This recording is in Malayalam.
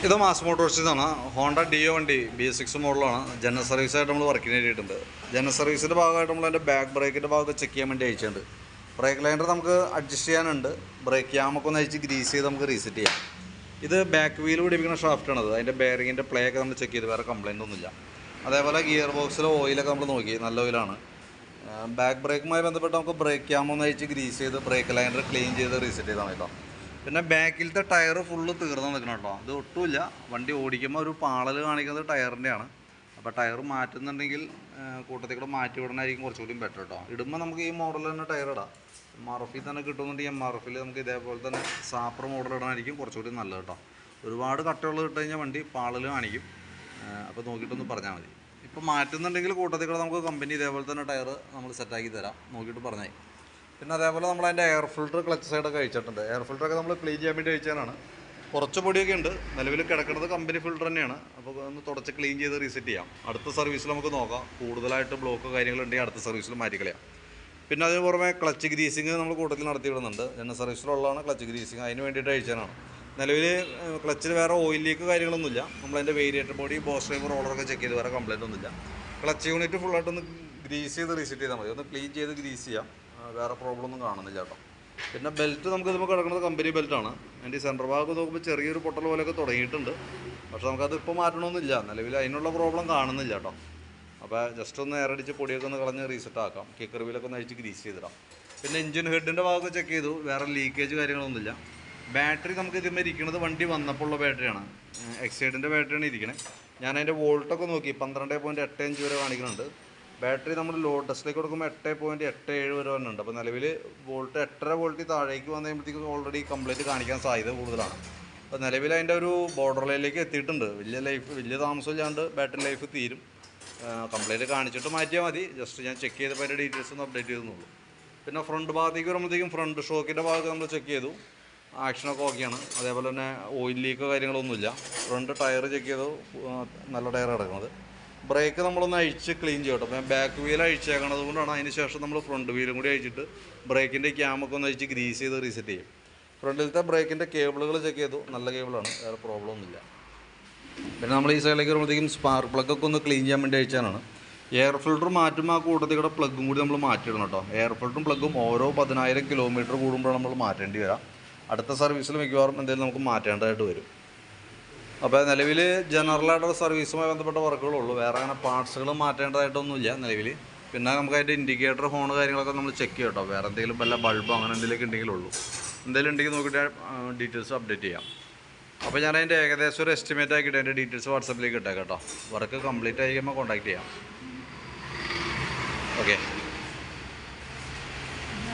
ഇത് മാസ് മോട്ടോഴ്സിന്നാണ്. ഹോണ്ട ഡിയോ വണ്ടി B6 മോഡലാണ്. ജനറൽ സർവീസായിട്ട് നമ്മൾ വർക്കിന് വേണ്ടിയിട്ടുണ്ട്. ജനറൽ സർവീസിൻ്റെ ഭാഗമായിട്ട് നമ്മൾ അതിൻ്റെ ബാക്ക് ബ്രേക്കിൻ്റെ ഭാഗമൊക്കെ ചെക്ക് ചെയ്യാൻ വേണ്ടി അയച്ചിട്ടുണ്ട്. ബ്രേക്ക് ലൈനർ നമുക്ക് അഡ്ജസ്റ്റ് ചെയ്യാനുണ്ട്. ബ്രേക്ക് ക്യാമൊക്കെ ഒന്ന് അയച്ച് ഗ്രീസ് ചെയ്ത് നമുക്ക് റീസെറ്റ് ചെയ്യാം. ഇത് ബാക്ക് വീൽ പിടിപ്പിക്കുന്ന ഷാഫ്റ്റാണത്. അതിൻ്റെ ബെയറിങ്ങിൻ്റെ പ്ലേ ഒക്കെ നമ്മൾ ചെക്ക് ചെയ്ത് വേറെ കംപ്ലയിൻ്റ് ഒന്നുമില്ല. അതേപോലെ ഗിയർ ബോക്സിലെ ഓയിലൊക്കെ നമ്മൾ നോക്കി, നല്ല ഓയിലാണ്. ബാക്ക് ബ്രേക്കുമായി ബന്ധപ്പെട്ട് നമുക്ക് ബ്രേക്ക് ക്യാമൊന്ന് അയച്ച് ഗ്രീസ് ചെയ്ത് ബ്രേക്ക് ലൈനർ ക്ലീൻ ചെയ്ത് റീസെറ്റ് ചെയ്താൽ മതി. പിന്നെ ബാക്കിലത്തെ ടയർ ഫുള്ള് തീർന്നു നിൽക്കണം കേട്ടോ. ഇത് ഒട്ടുമില്ല. വണ്ടി ഓടിക്കുമ്പോൾ ഒരു പാളൽ കാണിക്കുന്നത് ടയറിൻ്റെയാണ്. അപ്പോൾ ടയർ മാറ്റുന്നുണ്ടെങ്കിൽ കൂട്ടത്തിൽ കൂടെ മാറ്റി വിടണമായിരിക്കും കുറച്ചുകൂടി ബെറ്റർ കേട്ടോ. ഇടുമ്പോൾ നമുക്ക് ഈ മോഡൽ തന്നെ ടയർ ഇടാം. MRF തന്നെ കിട്ടുന്നുണ്ടെങ്കിൽ MRF നമുക്ക് ഇതേപോലെ തന്നെ സാപ്പർ മോഡൽ ഇടാനായിരിക്കും കുറച്ചുകൂടി നല്ലത് കേട്ടോ. ഒരുപാട് കട്ടകൾ ഇട്ട് കഴിഞ്ഞാൽ വണ്ടി പാളൽ കാണിക്കും. അപ്പോൾ നോക്കിയിട്ടൊന്ന് പറഞ്ഞാൽ മതി. ഇപ്പോൾ മാറ്റുന്നുണ്ടെങ്കിൽ കൂട്ടത്തിൽ കൂടെ നമുക്ക് കമ്പനി ഇതേപോലെ തന്നെ ടയർ നമ്മൾ സെറ്റാക്കി തരാം. നോക്കിയിട്ട് പറഞ്ഞാൽ. പിന്നെ അതേപോലെ നമ്മൾ അതിൻ്റെ എയർ ഫിൽറ്റർ ക്ലച്ച് സൈഡൊക്കെ അയച്ചിട്ടുണ്ട്. എയർ ഫിൽറ്ററൊക്കെ നമ്മൾ ക്ലീൻ ചെയ്യാൻ വേണ്ടി അയച്ചാലാണ്. കുറച്ച് പൊടിയൊക്കെ ഉണ്ട്. നിലവിൽ കിടക്കുന്നത് കമ്പനി ഫിൽറ്റർ തന്നെയാണ്. അപ്പോൾ ഒന്ന് തുടച്ച് ക്ലീൻ ചെയ്ത് റീസെറ്റ് ചെയ്യാം. അടുത്ത സർവീസിൽ നമുക്ക് നോക്കാം. കൂടുതലായിട്ട് ബ്ലോക്ക് കാര്യങ്ങളുണ്ടെങ്കിൽ അടുത്ത സർവീസിൽ മാറ്റിക്കളയാം. പിന്നെ അതിന് പുറമെ ക്ലച്ച് ഗ്രീസിങ് നമ്മൾ കൂട്ടത്തിൽ നടത്തി വിടുന്നുണ്ട്. ജനറൽ സർവീസിലുള്ളതാണ് ക്ലച്ച് ഗ്രീസിങ്. അതിന് വേണ്ടിയിട്ട് അയച്ചാലാണ്. നിലവിൽ ക്ലച്ചിൽ വേറെ ഓയിൽ ലീക്ക് കാര്യങ്ങളൊന്നുമില്ല. നമ്മളതിൻ്റെ വേരിയേറ്റർ ബോഡി ബോസ് ഡ്രൈവർ റോളറൊക്കെ ചെക്ക് ചെയ്ത് വേറെ കംപ്ലയിൻ്റ് ഒന്നുമില്ല. ക്ലച്ച് യൂണിറ്റ് ഫുള്ളായിട്ടൊന്ന് ഗ്രീസ് ചെയ്ത് റീസെറ്റ് ചെയ്താൽ മതി. ഒന്ന് ക്ലീൻ ചെയ്ത് ഗ്രീസ് ചെയ്യാം. വേറെ പ്രോബ്ലം ഒന്നും കാണുന്നില്ല കേട്ടോ. പിന്നെ ബെൽറ്റ് നമുക്ക് ഇതിപ്പോൾ കിടക്കുന്നത് കമ്പനി ബെൽറ്റാണ്. അതിൻ്റെ സെൻറ്റർ ഭാഗത്ത് നോക്കുമ്പോൾ ചെറിയൊരു പൊട്ടൽ പോലെയൊക്കെ തുടങ്ങിയിട്ടുണ്ട്. പക്ഷേ നമുക്കത് ഇപ്പോൾ മാറ്റണമെന്നില്ല. നിലവിൽ അതിനുള്ള പ്രോബ്ലം കാണുന്നില്ല കേട്ടോ. അപ്പോൾ ജസ്റ്റ് ഒന്ന് എയറടിച്ച് പൊടിയൊക്കെ ഒന്ന് കളഞ്ഞ് റീസെറ്റ് ആക്കാം. കിക്കർ വീലൊക്കെ ഒന്ന് അഴിച്ച് ഗ്രീസ് ചെയ്തിടാം. പിന്നെ എഞ്ചിൻ ഹെഡിൻ്റെ ഭാഗമൊക്കെ ചെക്ക് ചെയ്തു. വേറെ ലീക്കേജ് കാര്യങ്ങളൊന്നുമില്ല. ബാറ്ററി നമുക്ക് ഇതിന്മേൽ ഇരിക്കുന്നത് വണ്ടി വന്നപ്പോൾ ഉള്ള ബാറ്ററിയാണ്. എക്സൈഡിൻ്റെ ബാറ്ററിയാണ് ഇരിക്കുന്നത്. ഞാൻ അതിൻ്റെ വോൾട്ടൊക്കെ നോക്കി 12.85 വരെ കാണിക്കുന്നുണ്ട്. ബാറ്ററി നമ്മൾ ലോഡ് ടെസ്റ്റിലേക്ക് കൊടുക്കുമ്പോൾ 8.87 വരെ വന്നിട്ടുണ്ട്. അപ്പോൾ നിലവിൽ വോൾട്ട് 8.5 വോൾട്ടിൽ താഴേക്ക് വന്നു കഴിയുമ്പോഴത്തേക്കും ഓൾറെഡി കംപ്ലൈൻറ്റ് കാണിക്കാൻ സാധ്യത കൂടുതലാണ്. അപ്പോൾ നിലവിൽ അതിൻ്റെ ഒരു ബോർഡർ ലൈനിലേക്ക് എത്തിയിട്ടുണ്ട്. വലിയ താമസമില്ലാണ്ട് ബാറ്ററി ലൈഫ് തീരും. കംപ്ലൈൻറ്റ് കാണിച്ചിട്ട് മാറ്റിയാൽ മതി. ജസ്റ്റ് ഞാൻ ചെക്ക് ചെയ്തപ്പോൾ അതിൻ്റെ ഡീറ്റെയിൽസ് ഒന്ന് അപ്ഡേറ്റ് ചെയ്തെന്നുള്ളൂ. പിന്നെ ഫ്രണ്ട് ഭാഗത്തേക്ക് വരുമ്പോഴത്തേക്കും ഫ്രണ്ട് ഷോക്കിൻ്റെ ഭാഗത്ത് നമ്മൾ ചെക്ക് ചെയ്തു. ആക്ഷനൊക്കെ ഓക്കെയാണ്. അതേപോലെ തന്നെ ഓയിൽ ലീക്കോ കാര്യങ്ങളൊന്നുമില്ല. ഫ്രണ്ട് ടയർ ചെക്ക് ചെയ്തു. നല്ല ടയർ കിടക്കുന്നത്. ബ്രേക്ക് നമ്മളൊന്ന് അഴിച്ച് ക്ലീൻ ചെയ്യട്ടോ. അപ്പോൾ ബാക്ക് വീൽ അഴിച്ചേക്കണത് കൊണ്ടാണ്. അതിന് ശേഷം നമ്മൾ ഫ്രണ്ട് വീലും കൂടി അഴിച്ചിട്ട് ബ്രേക്കിൻ്റെ ക്യാമൊക്കെ ഒന്ന് അഴിച്ച് ഗ്രീസ് ചെയ്ത് റീസെറ്റ് ചെയ്യും. ഫ്രണ്ടിലത്തെ ബ്രേക്കിൻ്റെ കേബിളുകൾ ചെക്ക് ചെയ്തു. നല്ല കേബിളാണ്. വേറെ പ്രോബ്ലം ഒന്നുമില്ല. പിന്നെ നമ്മൾ ഈ സൈഡിലേക്ക് വരുമ്പോഴത്തേക്കും സ്പാർക്ക് പ്ലഗൊക്കെ ഒന്ന് ക്ലീൻ ചെയ്യാൻ വേണ്ടി അയച്ചാലാണ്. എയർ ഫിൽറ്റർ മാറ്റുമ്പോൾ ആ കൂട്ടത്തിൽ കൂടെ പ്ലഗും കൂടി നമ്മൾ മാറ്റിയിടണം കേട്ടോ. എയർ ഫിൽറ്ററും പ്ലഗും ഓരോ 10,000 കിലോമീറ്റർ കൂടുമ്പോഴാണ് നമ്മൾ മാറ്റേണ്ടി വരാം. അടുത്ത സർവീസിൽ മിക്കവാറും എന്തെങ്കിലും നമുക്ക് മാറ്റേണ്ടതായിട്ട് വരും. അപ്പോൾ നിലവിൽ ജനറലായിട്ടുള്ള സർവീസുമായി ബന്ധപ്പെട്ട വർക്കുകളുള്ളൂ. വേറെ അങ്ങനെ പാർട്സുകൾ മാറ്റേണ്ടതായിട്ടൊന്നുമില്ല നിലവിൽ. പിന്നെ നമുക്ക് അതിൻ്റെ ഇൻഡിക്കേറ്റർ ഹോൺ കാര്യങ്ങളൊക്കെ നമ്മൾ ചെക്ക് ചെയ്യാം കേട്ടോ. വേറെ എന്തെങ്കിലും വല്ല ബൾബോ അങ്ങനെ എന്തെങ്കിലുമൊക്കെ ഉണ്ടെങ്കിലുള്ളൂ. എന്തെങ്കിലും ഉണ്ടെങ്കിൽ നോക്കിയിട്ട് ഡീറ്റെയിൽസ് അപ്ഡേറ്റ് ചെയ്യാം. അപ്പോൾ ഞാൻ അതിൻ്റെ ഏകദേശം ഒരു എസ്റ്റിമേറ്റ് ആക്കിയിട്ട് അതിൻ്റെ ഡീറ്റെയിൽസ് വാട്സപ്പിലേക്ക് ഇട്ടേക്കാം കേട്ടോ. വർക്ക് കംപ്ലീറ്റ് ആയി കഴിയുമ്പോൾ കോൺടാക്ട് ചെയ്യാം. ഓക്കെ.